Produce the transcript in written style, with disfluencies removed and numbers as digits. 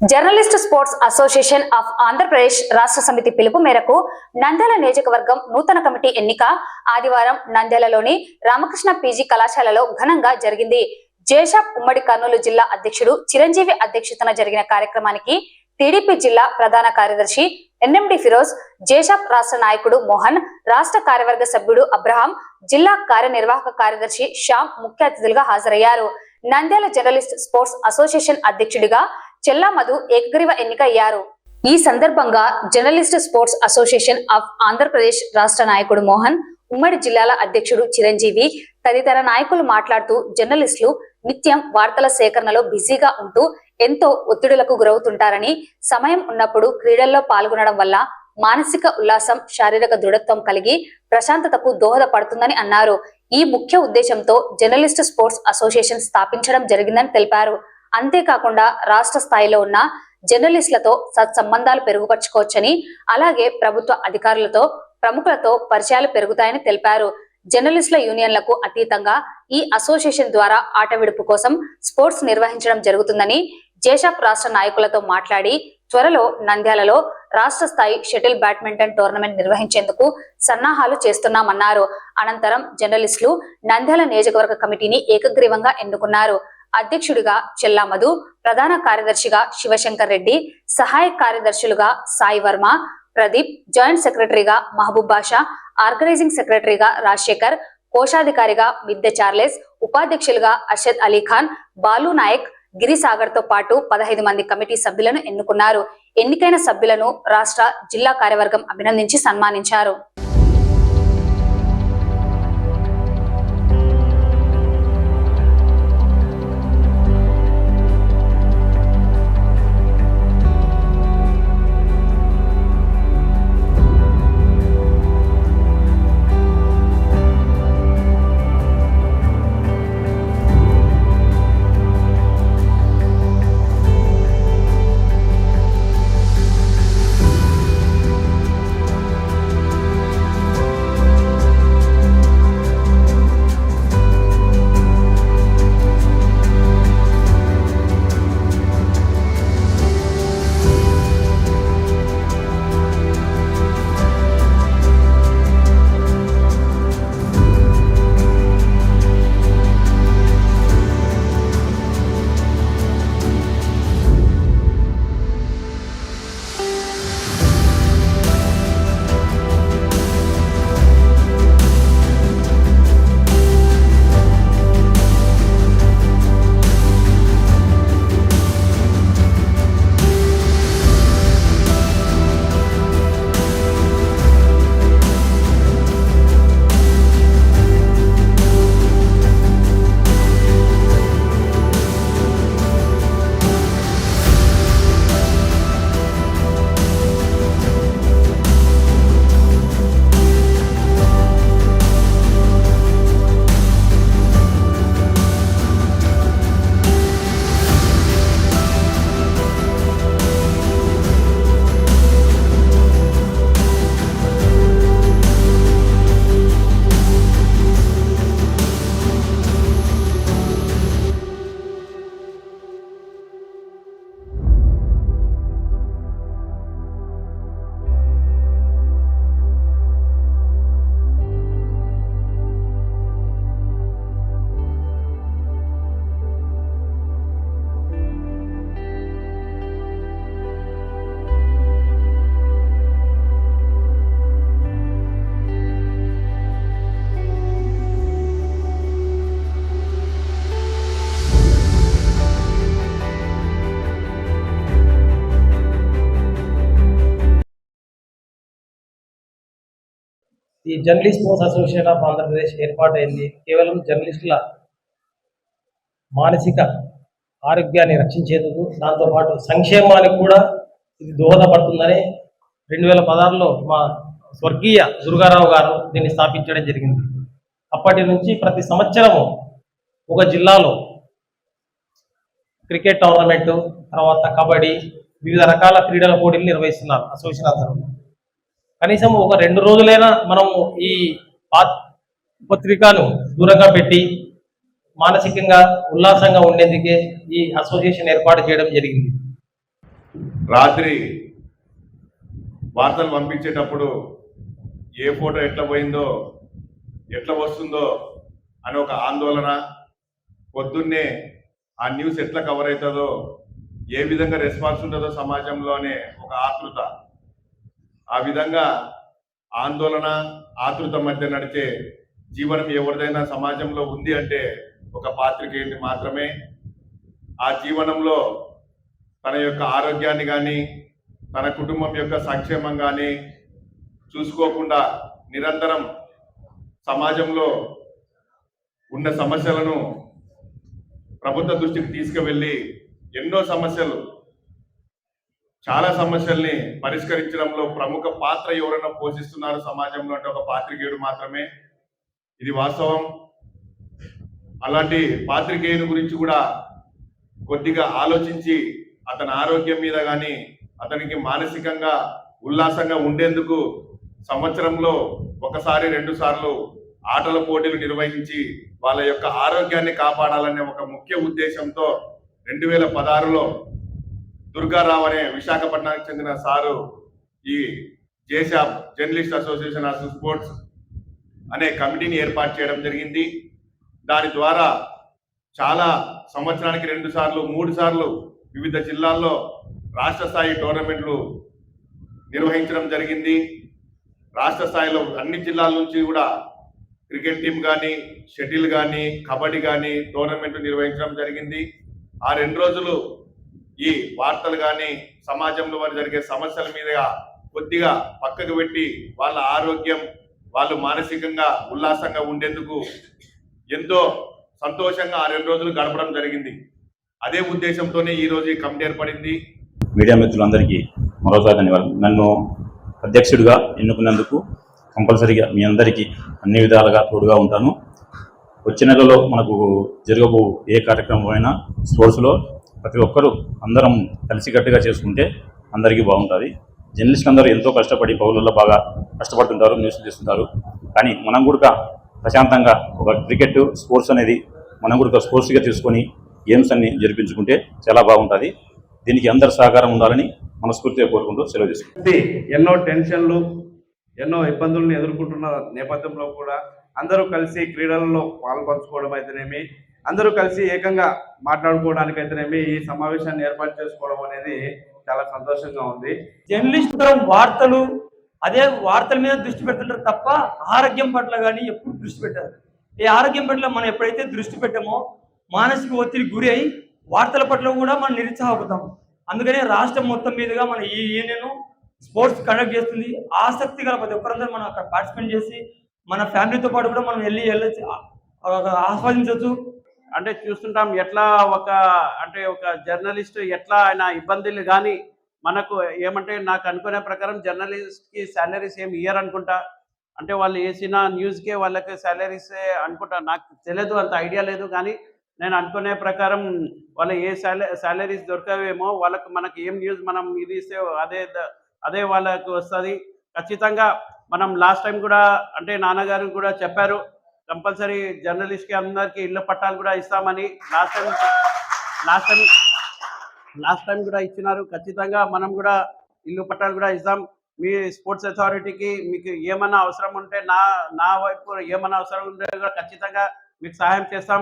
Journalist sports association of Andhra Pradesh రాష్ట్ర సమితి పిలుపు మేరకు నంద్యాల నియోజకవర్గం నూతన కమిటీ ఎన్నిక ఆదివారం నంద్యాలలోని రామకృష్ణ పీజీ కళాశాలలో ఘనంగా జరిగింది. జేషాప్ ఉమ్మడి కర్నూలు జిల్లా అధ్యక్షుడు చిరంజీవి అధ్యక్షతన జరిగిన కార్యక్రమానికి టీడీపీ జిల్లా ప్రధాన కార్యదర్శి ఎన్ఎండి ఫిరోజ్, జేషాప్ రాష్ట్ర నాయకుడు మోహన్, రాష్ట్ర కార్యవర్గ సభ్యుడు అబ్రహాం, జిల్లా కార్యనిర్వాహక కార్యదర్శి శ్యామ్ ముఖ్య అతిథులుగా హాజరయ్యారు. నంద్యాల జర్నలిస్ట్ స్పోర్ట్స్ అసోసియేషన్ అధ్యక్షుడిగా చెల్లా మధు ఏకగ్రీవ ఎన్నికయ్యారు. ఈ సందర్భంగా journalist sports association of Andhra Pradesh రాష్ట్ర నాయకుడు మోహన్, ఉమ్మడి జిల్లాల అధ్యక్షుడు చిరంజీవి తదితర నాయకులు మాట్లాడుతూ జర్నలిస్టులు నిత్యం వార్తల సేకరణలో బిజీగా ఉంటూ ఎంతో ఒత్తిడులకు గురవుతుంటారని, సమయం ఉన్నప్పుడు క్రీడల్లో పాల్గొనడం వల్ల మానసిక ఉల్లాసం, శారీరక దృఢత్వం కలిగి ప్రశాంతతకు దోహదపడుతుందని అన్నారు. ఈ ముఖ్య ఉద్దేశంతో జర్నలిస్ట్ స్పోర్ట్స్ అసోసియేషన్ స్థాపించడం జరిగిందని తెలిపారు. అంతేకాకుండా రాష్ట్ర స్థాయిలో ఉన్న జర్నలిస్టులతో సత్సంబంధాలు పెరుగుపరచుకోవచ్చని, అలాగే ప్రభుత్వ అధికారులతో, ప్రముఖులతో పరిచయాలు పెరుగుతాయని తెలిపారు. జర్నలిస్టుల యూనియన్లకు అతీతంగా ఈ అసోసియేషన్ ద్వారా ఆట విడుపు కోసం స్పోర్ట్స్ నిర్వహించడం జరుగుతుందని జేషాప్ రాష్ట్ర నాయకులతో మాట్లాడి త్వరలో నంద్యాలలో రాష్ట్ర స్థాయి షటిల్ బ్యాడ్మింటన్ టోర్నమెంట్ నిర్వహించేందుకు సన్నాహాలు చేస్తున్నామన్నారు. అనంతరం జర్నలిస్టులు నంద్యాల నియోజకవర్గ కమిటీని ఏకగ్రీవంగా ఎన్నుకున్నారు. అధ్యక్షుడిగా చెల్లా మధు, ప్రధాన కార్యదర్శిగా శివశంకర్ రెడ్డి, సహాయ కార్యదర్శులుగా సాయి వర్మ, ప్రదీప్, జాయింట్ సెక్రటరీగా మహబూబ్ బాషా, ఆర్గనైజింగ్ సెక్రటరీగా రాజశేఖర్, కోశాధికారిగా మిద్దె చార్లెస్, ఉపాధ్యక్షులుగా అర్షద్ అలీ ఖాన్, బాలు నాయక్, గిరిసాగర్ తో పాటు 15 మంది కమిటీ సభ్యులను ఎన్నుకున్నారు. ఎన్నికైన సభ్యులను రాష్ట్ర, జిల్లా కార్యవర్గం అభినందించి సన్మానించారు. ఈ journalist sports association of Andhra Pradesh ఏర్పాటైంది కేవలం జర్నలిస్టుల మానసిక ఆరోగ్యాన్ని రక్షించేందుకు, దాంతోపాటు సంక్షేమానికి కూడా ఇది దోహదపడుతుందని 2016లో మా స్వర్గీయ దుర్గారావు గారు దీన్ని స్థాపించడం జరిగింది. అప్పటి నుంచి ప్రతి సంవత్సరము ఒక జిల్లాలో క్రికెట్ టోర్నమెంటు, తర్వాత కబడ్డీ, వివిధ రకాల క్రీడల పోటీలు నిర్వహిస్తున్నారు అసోసియేషన్ ఆధ్వర్యంలో. కనీసం ఒక 2 రోజులైనా మనము ఈ పత్రికను దూరంగా పెట్టి మానసికంగా ఉల్లాసంగా ఉండేందుకే ఈ అసోసియేషన్ ఏర్పాటు చేయడం జరిగింది. రాత్రి వార్తలు పంపించేటప్పుడు ఏ ఫోటో ఎట్లా పోయిందో ఎట్లా వస్తుందో అని ఒక ఆందోళన, పొద్దున్నే ఆ న్యూస్ ఎట్లా కవర్ అవుతుందో, ఏ విధంగా రెస్పాన్స్ ఉంటుందో సమాజంలో అనే ఒక ఆతృత, ఆ విధంగా ఆందోళన ఆతృత మధ్య నడిచే జీవనం ఎవరిదైనా సమాజంలో ఉంది అంటే ఒక పాత్రికేయుని మాత్రమే. ఆ జీవనంలో తన యొక్క ఆరోగ్యాన్ని కానీ తన కుటుంబం యొక్క సంక్షేమం కానీ చూసుకోకుండా నిరంతరం సమాజంలో ఉన్న సమస్యలను ప్రభుత్వ దృష్టికి తీసుకువెళ్ళి ఎన్నో సమస్యలు, చాలా సమస్యల్ని పరిష్కరించడంలో ప్రముఖ పాత్ర ఎవరైనా పోషిస్తున్నారు సమాజంలో అంటే ఒక పాత్రికేయుడు మాత్రమే. ఇది వాస్తవం. అలాంటి పాత్రికేయుని గురించి కూడా కొద్దిగా ఆలోచించి అతని ఆరోగ్యం మీద కానీ అతనికి మానసికంగా ఉల్లాసంగా ఉండేందుకు సంవత్సరంలో ఒకసారి 2 సార్లు ఆటల పోటీలు నిర్వహించి వాళ్ళ యొక్క ఆరోగ్యాన్ని కాపాడాలనే ఒక ముఖ్య ఉద్దేశంతో 2016లో దుర్గారావు అనే విశాఖపట్నానికి చెందిన సారు ఈ జేసాబ్ జర్నలిస్ట్ అసోసియేషన్ ఆఫ్ స్పోర్ట్స్ అనే కమిటీని ఏర్పాటు చేయడం జరిగింది. దాని ద్వారా చాలా సంవత్సరానికి 2 సార్లు 3 సార్లు వివిధ జిల్లాల్లో రాష్ట్ర స్థాయి టోర్నమెంట్లు నిర్వహించడం జరిగింది. రాష్ట్ర స్థాయిలో అన్ని జిల్లాల నుంచి కూడా క్రికెట్ టీం కానీ, షటిల్ కానీ, కబడ్డీ కానీ టోర్నమెంట్లు నిర్వహించడం జరిగింది. ఆ 2 రోజులు ఈ వార్తలు కానీ సమాజంలో వారు జరిగే సమస్యల మీద కొద్దిగా పక్కకు పెట్టి వాళ్ళ ఆరోగ్యం, వాళ్ళు మానసికంగా ఉల్లాసంగా ఉండేందుకు ఎంతో సంతోషంగా ఆ 2 రోజులు గడపడం జరిగింది. అదే ఉద్దేశంతోనే ఈరోజు ఈ కమిటీ ఏర్పడింది. మీడియా మిత్రులందరికీ మరోసారి ధన్యవాదాలు. నన్ను అధ్యక్షుడిగా ఎన్నుకున్నందుకు కంపల్సరీగా మీ అందరికీ అన్ని విధాలుగా తోడుగా ఉంటాను. వచ్చే నెలలో మనకు జరగబో ఏ కార్యక్రమం అయినా స్పోర్ట్స్లో ప్రతి ఒక్కరూ అందరం కలిసికట్టుగా చేసుకుంటే అందరికీ బాగుంటుంది. జర్నలిస్టులు అందరూ ఎంతో కష్టపడి పౌరులలో బాగా కష్టపడుతుంటారు, న్యూస్ చేస్తుంటారు. కానీ మనం కూడా ప్రశాంతంగా ఒక క్రికెట్ స్పోర్ట్స్ అనేది మనం కూడా స్పోర్ట్స్గా తీసుకొని గేమ్స్ అన్ని జరిపించుకుంటే చాలా బాగుంటుంది. దీనికి అందరి సహకారం ఉండాలని మనస్ఫూర్తిగా కోరుకుంటూ సెలవు తీసుకుంటాం. ఎన్నో టెన్షన్లు, ఎన్నో ఇబ్బందులను ఎదుర్కొంటున్న నేపథ్యంలో కూడా అందరూ కలిసి క్రీడలలో పాల్పంచుకోవడం అయితేనేమి, అందరూ కలిసి ఏకంగా మాట్లాడుకోవడానికి అయితేనేమి ఈ సమావేశాన్ని ఏర్పాటు చేసుకోవడం అనేది చాలా సంతోషంగా ఉంది. జర్నలిస్ట్ వార్తలు అదే వార్తల మీద దృష్టి పెడుతుంటారు తప్ప ఆరోగ్యం పట్ల కానీ ఎప్పుడు దృష్టి పెట్టారు. ఈ ఆరోగ్యం పట్ల మనం ఎప్పుడైతే దృష్టి పెట్టామో మానసిక ఒత్తిడి గురి అయి వార్తల పట్ల కూడా మనం నిరుత్సాహపడతాం. అందుకనే రాష్ట్రం మొత్తం మీదుగా మన ఈ యూనియన్ స్పోర్ట్స్ కండక్ట్ చేస్తుంది. ఆసక్తి గల ప్రతి ఒక్కరందరూ మనం అక్కడ పార్టిసిపేట్ చేసి మన ఫ్యామిలీతో పాటు కూడా మనం వెళ్ళొచ్చు, ఆస్వాదించవచ్చు. అంటే చూస్తుంటాం ఎట్లా ఒక జర్నలిస్ట్ ఎట్లా ఆయన ఇబ్బందులు కానీ మనకు ఏమంటే నాకు అనుకునే ప్రకారం జర్నలిస్ట్కి శాలరీస్ ఏమి ఇయ్యరు అనుకుంటా. అంటే వాళ్ళు వేసిన న్యూస్కే వాళ్ళకి శాలరీస్ అనుకుంటా, నాకు తెలియదు, అంత ఐడియా లేదు. కానీ నేను అనుకునే ప్రకారం వాళ్ళ ఏ శాలరీస్ దొరకవేమో, మనకి ఏం న్యూస్ మనం ఇది ఇస్తే అదే వాళ్ళకు వస్తుంది. ఖచ్చితంగా మనం లాస్ట్ టైం కూడా అంటే నాన్నగారు కూడా చెప్పారు, కంపల్సరీ జర్నలిస్ట్కి అందరికీ ఇళ్ళ పట్టాలు కూడా ఇస్తామని. లాస్ట్ టైం కూడా ఇచ్చినారు. ఖచ్చితంగా మనం కూడా ఇల్లు పట్టాలు కూడా ఇస్తాం. మీ స్పోర్ట్స్ అథారిటీకి మీకు ఏమైనా అవసరం ఉంటే నా వైపు ఏమైనా అవసరం ఉంటే కూడా ఖచ్చితంగా మీకు సహాయం చేస్తాం.